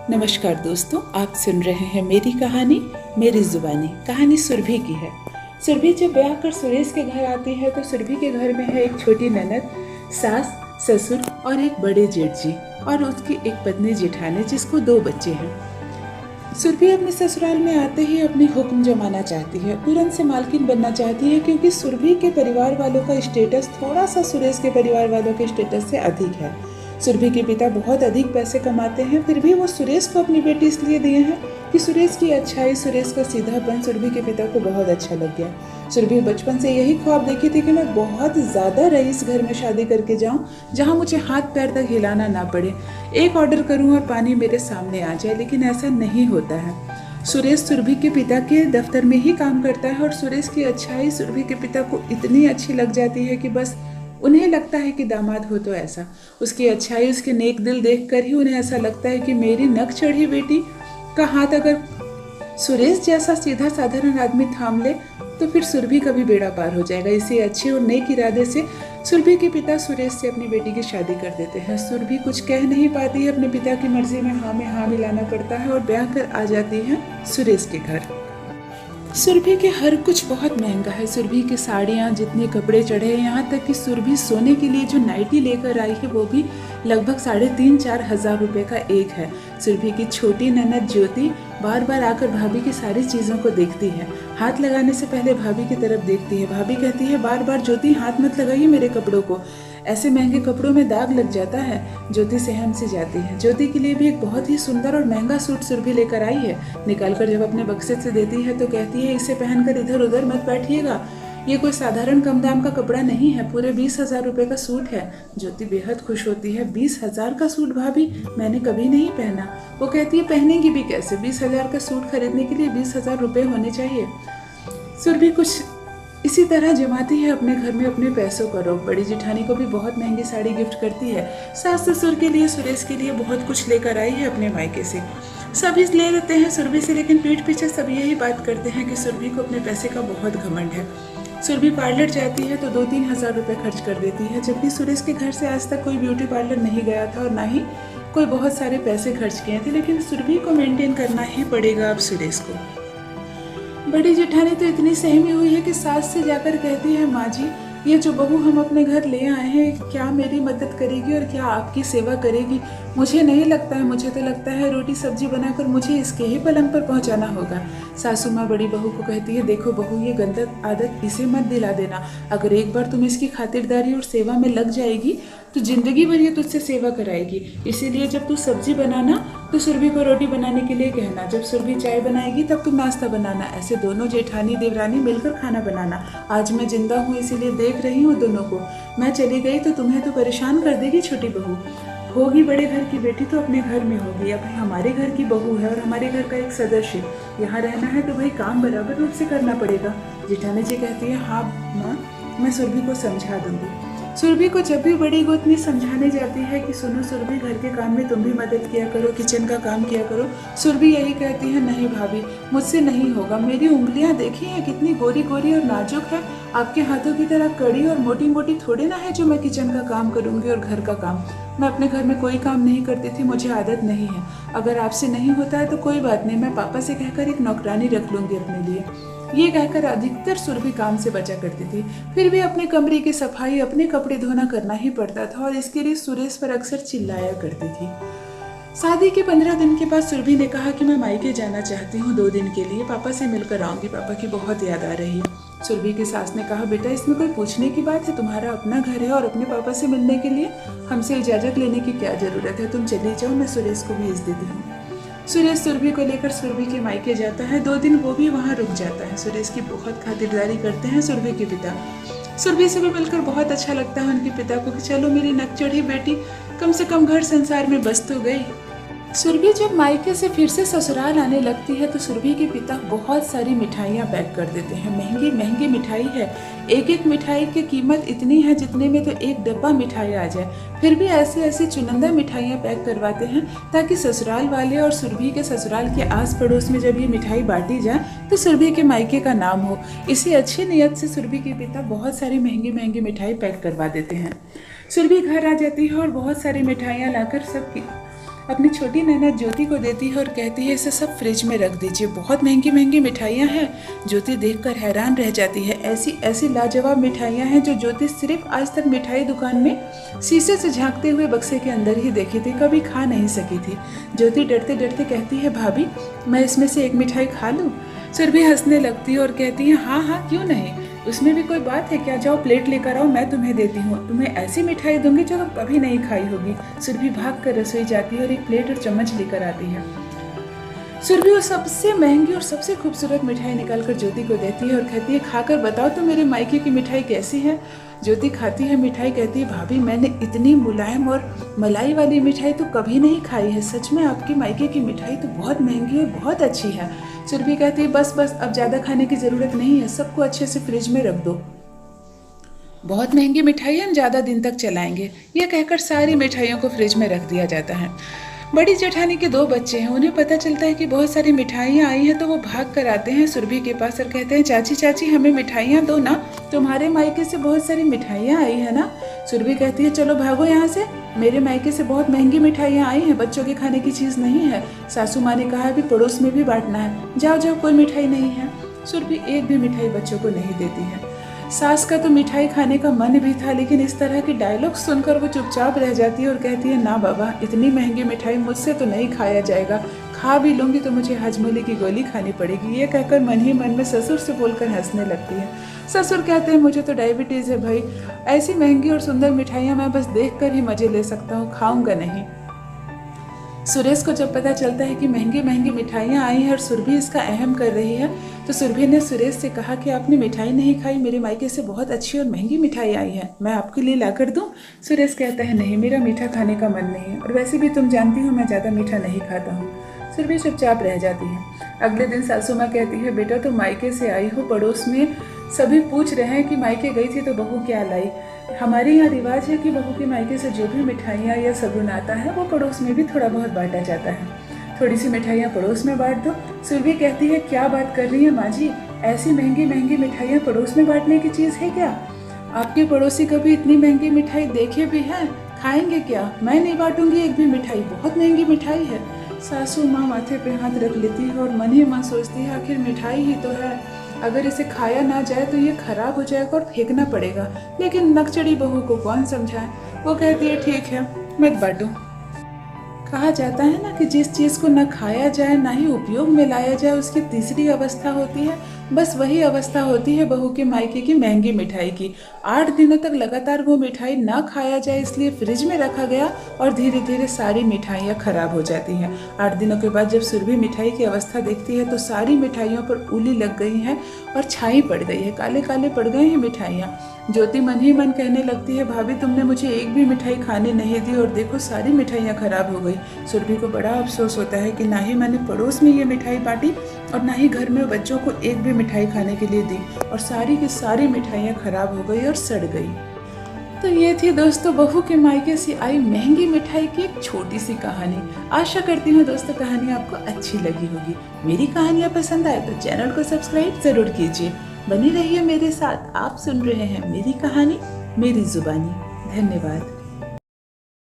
नमस्कार दोस्तों, आप सुन रहे हैं मेरी कहानी मेरी जुबानी। कहानी सुरभि की है। सुरभि जब ब्याह कर सुरेश के घर आती है तो सुरभि के घर में है एक छोटी ननद, सास, ससुर और एक बड़े जेठ जी और उसकी एक पत्नी जेठानी जिसको 2 बच्चे हैं। सुरभि अपने ससुराल में आते ही अपनी हुक्म जमाना चाहती है, तुरंत से मालकिन बनना चाहती है, क्योंकि सुरभि के परिवार वालों का स्टेटस थोड़ा सा सुरेश के परिवार वालों के स्टेटस से अधिक है। सुरभि के पिता बहुत अधिक पैसे कमाते हैं, फिर भी वो सुरेश को अपनी बेटी इसलिए दिए हैं कि सुरेश की अच्छाई, सुरेश का सीधापन सुरभि के पिता को बहुत अच्छा लग गया। सुरभि बचपन से यही ख्वाब देखी थी कि मैं बहुत ज़्यादा रईस घर में शादी करके जाऊं, जहां मुझे हाथ पैर तक हिलाना ना पड़े, एक ऑर्डर करूं और पानी मेरे सामने आ जाए। लेकिन ऐसा नहीं होता है। सुरेश सुरभि के पिता के दफ्तर में ही काम करता है और सुरेश की अच्छाई सुरभि के पिता को इतनी अच्छी लग जाती है कि बस उन्हें लगता है कि दामाद हो तो ऐसा। उसकी अच्छाई, उसके नेक दिल देखकर ही उन्हें ऐसा लगता है कि मेरी नक चढ़ी बेटी का हाथ अगर सुरेश जैसा सीधा साधारण आदमी थाम ले तो फिर सुरभि का भी बेड़ा पार हो जाएगा। इसी अच्छे और नेक इरादे से सुरभि के पिता सुरेश से अपनी बेटी की शादी कर देते हैं। सुरभि कुछ कह नहीं पाती है, अपने पिता की मर्जी में हाँ मिलाना पड़ता है और ब्याह कर आ जाती है सुरेश के घर। सुरभि के हर कुछ बहुत महंगा है। सुरभि की साड़ियाँ, जितने कपड़े चढ़े हैं, यहाँ तक कि सुरभि सोने के लिए जो नाइटी लेकर आई है वो भी लगभग 3,500-4 हज़ार रुपये का एक है। सुरभि की छोटी ननद ज्योति बार बार आकर भाभी की सारी चीज़ों को देखती है। हाथ लगाने से पहले भाभी की तरफ देखती है। भाभी कहती है बार बार, ज्योति हाथ मत लगाइए मेरे कपड़ों को, ऐसे महंगे कपड़ों में दाग लग जाता है। ज्योति सहम से जाती है। ज्योति के लिए भी एक बहुत ही सुंदर और महंगा सूट सुरभि लेकर आई है। निकालकर जब अपने बक्से से देती है तो कहती है इसे पहनकर इधर उधर मत बैठिएगा, ये कोई साधारण कम दाम का कपड़ा नहीं है, पूरे 20,000 रुपये का सूट है। ज्योति बेहद खुश होती है। 20,000 का सूट भाभी, मैंने कभी नहीं पहना। वो कहती है पहनेंगी भी कैसे, 20,000 का सूट खरीदने के लिए 20,000 रुपये होने चाहिए। सुरभि कुछ इसी तरह जमाती है अपने घर में अपने पैसों का रोक। बड़ी जेठानी को भी बहुत महंगी साड़ी गिफ्ट करती है। सास ससुर के लिए, सुरेश के लिए बहुत कुछ लेकर आई है अपने मायके से। सभी ले लेते हैं सुरभि से, लेकिन पीठ पीछे सब यही बात करते हैं कि सुरभि को अपने पैसे का बहुत घमंड है। सुरभि पार्लर जाती है तो 2-3 हज़ार रुपये खर्च कर देती है, जबकि सुरेश के घर से आज तक कोई ब्यूटी पार्लर नहीं गया था और ना ही कोई बहुत सारे पैसे खर्च किए थे। लेकिन सुरभि को मेंटेन करना ही पड़ेगा अब सुरेश को। बड़ी जेठानी तो इतनी सहमी हुई है कि सास से जाकर कहती है माँ जी, ये जो बहू हम अपने घर ले आए हैं क्या मेरी मदद करेगी और क्या आपकी सेवा करेगी? मुझे नहीं लगता है, मुझे तो लगता है रोटी सब्जी बनाकर मुझे इसके ही पलंग पर पहुंचाना होगा। सासू माँ बड़ी बहू को कहती है देखो बहू, ये गंदा आदत इसे मत दिला देना। अगर एक बार तुम इसकी खातिरदारी और सेवा में लग जाएगी तो जिंदगी भर ये तुझसे सेवा कराएगी। इसीलिए जब तू सब्जी बनाना तो सुरभि को रोटी बनाने के लिए कहना, जब सुरभि चाय बनाएगी तब तुम नाश्ता बनाना। ऐसे दोनों जेठानी देवरानी मिलकर खाना बनाना। आज मैं जिंदा हूँ इसीलिए देख रही हूँ दोनों को, मैं चली गई तो तुम्हें तो परेशान कर देगी छोटी बहू। होगी बड़े घर की बेटी तो अपने घर में होगी, अब हमारे घर की बहू है और हमारे घर का एक सदस्य, यहाँ रहना है तो भाई काम बराबर रूप से करना पड़ेगा। जेठानी जी कहती है हाँ माँ, मैं सुरभि को समझा दूंगी। सुरभि को जब भी बड़ी गोतनी समझाने जाती है कि सुनो सुरभि, घर के काम में तुम भी मदद किया करो, किचन का काम किया करो, सुरभि यही कहती है नहीं भाभी, मुझसे नहीं होगा। मेरी उंगलियां देखी हैं कितनी गोरी गोरी और नाजुक है, आपके हाथों की तरह कड़ी और मोटी मोटी थोड़ी ना है जो मैं किचन का काम करूंगी और घर का काम। मैं अपने घर में कोई काम नहीं करती थी, मुझे आदत नहीं है। अगर आपसे नहीं होता है तो कोई बात नहीं, मैं पापा से कहकर एक नौकरानी रख लूंगी अपने लिए। ये कहकर अधिकतर सुरभि काम से बचा करती थी। फिर भी अपने कमरे की सफाई, अपने कपड़े धोना करना ही पड़ता था और इसके लिए सुरेश पर अक्सर चिल्लाया करती थी। शादी के 15 दिन के बाद सुरभि ने कहा कि मैं मायके जाना चाहती हूँ 2 दिन के लिए, पापा से मिलकर आऊंगी, पापा की बहुत याद आ रही है। सुरभि की सास ने कहा बेटा इसमें कोई पूछने की बात है, तुम्हारा अपना घर है और अपने पापा से मिलने के लिए हमसे इजाजत लेने की क्या जरूरत है, तुम चली जाओ, मैं सुरेश को भेज देती हूँ। सुरेश सुरभि को लेकर सुरभि के मायके जाता है। 2 दिन वो भी वहाँ रुक जाता है। सुरेश की बहुत खातिरदारी करते हैं सुरभि के पिता। सुरभि से भी मिलकर बहुत अच्छा लगता है उनके पिता को कि चलो मेरी नक चढ़ी बेटी कम से कम घर संसार में बस तो गई। सुरभि जब मायके से फिर से ससुराल आने लगती है तो सुरभि के पिता बहुत सारी मिठाइयाँ पैक कर देते हैं। महंगी महंगी मिठाई है, एक एक मिठाई की कीमत इतनी है जितने में तो एक डब्बा मिठाई आ जाए। फिर भी ऐसी ऐसी चुनिंदा मिठाइयाँ पैक करवाते हैं ताकि ससुराल वाले और सुरभि के ससुराल के आस पड़ोस में जब ये मिठाई बांटी जाए तो सुरभि के मायके का नाम हो। इसी अच्छी नीयत से सुरभि के पिता बहुत सारी महंगी महंगी मिठाई पैक करवा देते हैं। सुरभि घर आ जाती है और बहुत सारी मिठाइयाँ लाकर अपनी छोटी ननद ज्योति को देती है और कहती है इसे सब फ्रिज में रख दीजिए, बहुत महंगी महंगी मिठाइयाँ हैं। ज्योति देखकर हैरान रह जाती है। ऐसी ऐसी लाजवाब मिठाइयाँ हैं जो ज्योति सिर्फ आज तक मिठाई दुकान में शीशे से झांकते हुए बक्से के अंदर ही देखी थी, कभी खा नहीं सकी थी। ज्योति डरते डरते कहती है भाभी मैं इसमें से एक मिठाई खा लूँ? सुरभि हंसने लगती है और कहती है हाँ हाँ क्यों नहीं, उसमें भी कोई बात है क्या, जाओ प्लेट लेकर आओ, मैं तुम्हें देती हूँ, तुम्हें ऐसी मिठाई दूंगी जो तुम कभी नहीं खाई होगी। सुरभि भाग कर रसोई जाती है और एक प्लेट और चम्मच लेकर आती है। सुरभि वो सबसे महंगी और सबसे खूबसूरत मिठाई निकालकर ज्योति को देती है और कहती है खाकर बताओ तो मेरे मायके की मिठाई कैसी है। ज्योति खाती है मिठाई, कहती है भाभी मैंने इतनी मुलायम और मलाई वाली मिठाई तो कभी नहीं खाई है, सच में आपकी मायके की मिठाई तो बहुत महंगी और बहुत अच्छी है। सुरभि कहती है बस बस अब ज़्यादा खाने की ज़रूरत नहीं है, सबको अच्छे से फ्रिज में रख दो, बहुत महंगी मिठाई हम ज़्यादा दिन तक चलाएंगे। यह कहकर सारी मिठाइयों को फ्रिज में रख दिया जाता है। बड़ी जेठानी के 2 बच्चे हैं, उन्हें पता चलता है कि बहुत सारी मिठाइयाँ आई हैं तो वो भाग कर आते हैं सुरभि के पास और कहते हैं चाची चाची हमें मिठाइयाँ दो ना, तुम्हारे मायके से बहुत सारी मिठाइयाँ आई है ना। सुरभि कहती है चलो भागो यहाँ से, मेरे मायके से बहुत महंगी मिठाइयाँ आई हैं, बच्चों के खाने की चीज़ नहीं है। सासू माँ ने कहा है अभी पड़ोस में भी बांटना है, जाओ जाओ कोई मिठाई नहीं है। सुरभि एक भी मिठाई बच्चों को नहीं देती है। सास का तो मिठाई खाने का मन भी था, लेकिन इस तरह के डायलॉग सुनकर वो चुपचाप रह जाती है और कहती है ना बाबा इतनी महंगी मिठाई मुझसे तो नहीं खाया जाएगा, खा भी लूँगी तो मुझे हजमोले की गोली खानी पड़ेगी। ये कहकर मन ही मन में ससुर से बोलकर हंसने लगती है। ससुर कहते हैं मुझे तो डायबिटीज़ है भाई, ऐसी महंगी और सुंदर मिठाइयाँ मैं बस देख कर ही मज़े ले सकता हूँ, खाऊँगा नहीं। सुरेश को जब पता चलता है कि महंगी महंगी मिठाइयाँ आई हैं और सुरभि इसका अहम कर रही है, तो सुरभि ने सुरेश से कहा कि आपने मिठाई नहीं खाई, मेरे मायके से बहुत अच्छी और महंगी मिठाई आई है, मैं आपके लिए ला कर दूँ? सुरेश कहता है नहीं, मेरा मीठा खाने का मन नहीं है और वैसे भी तुम जानती हो मैं ज़्यादा मीठा नहीं खाता हूँ। सुरभि चुपचाप रह जाती है। अगले दिन सासू माँ कहती है बेटा तुम मायके से आई हो, पड़ोस में सभी पूछ रहे हैं कि मायके गई थी तो बहू क्या लाई। हमारे यहाँ रिवाज है कि बहू के मायके से जो भी मिठाइयाँ या सगुन आता है वो पड़ोस में भी थोड़ा बहुत बांटा जाता है, थोड़ी सी मिठाइयाँ पड़ोस में बांट दो। सुरभि कहती है क्या बात कर रही है माँ जी, ऐसी महंगी महंगी मिठाइयाँ पड़ोस में बांटने की चीज़ है क्या? आपके पड़ोसी कभी इतनी महंगी मिठाई देखे भी हैं? खाएंगे क्या? मैं नहीं बांटूंगी एक भी मिठाई, बहुत महंगी मिठाई है। सासू माँ माथे पे हाथ रख लेती है और मन ही मन सोचती है आखिर मिठाई ही तो है, अगर इसे खाया ना जाए तो ये खराब हो जाएगा और फेंकना पड़ेगा। लेकिन नकचड़ी बहू को कौन समझाए, वो कहती है ठीक है मत बांटो। कहा जाता है ना कि जिस चीज़ को न खाया जाए ना ही उपयोग में लाया जाए उसकी तीसरी अवस्था होती है, बस वही अवस्था होती है बहू के मायके की महंगी मिठाई की। 8 दिनों तक लगातार वो मिठाई ना खाया जाए इसलिए फ्रिज में रखा गया और धीरे धीरे सारी मिठाइयाँ खराब हो जाती हैं। 8 दिनों के बाद जब सुरभि मिठाई की अवस्था देखती है तो सारी मिठाइयों पर उली लग गई है और छाई पड़ गई है, काले काले पड़ गए हैं मिठाइयाँ। ज्योति मन ही मन कहने लगती है भाभी तुमने मुझे एक भी मिठाई खाने नहीं दी और देखो सारी मिठाइयाँ खराब हो गई। सुरभि को बड़ा अफसोस होता है कि ना ही मैंने पड़ोस में ये मिठाई बांटी और ना ही घर में बच्चों को एक भी मिठाई खाने के लिए दी और सारी की सारी मिठाइयाँ खराब हो गई और सड़ गई। तो ये थी दोस्तों बहू के मायके से आई महंगी मिठाई की एक छोटी सी कहानी। आशा करती हूँ दोस्तों कहानी आपको अच्छी लगी होगी। मेरी कहानियाँ पसंद आए तो चैनल को सब्सक्राइब जरूर कीजिए। बनी रहिए मेरे साथ, आप सुन रहे हैं मेरी कहानी मेरी जुबानी। धन्यवाद।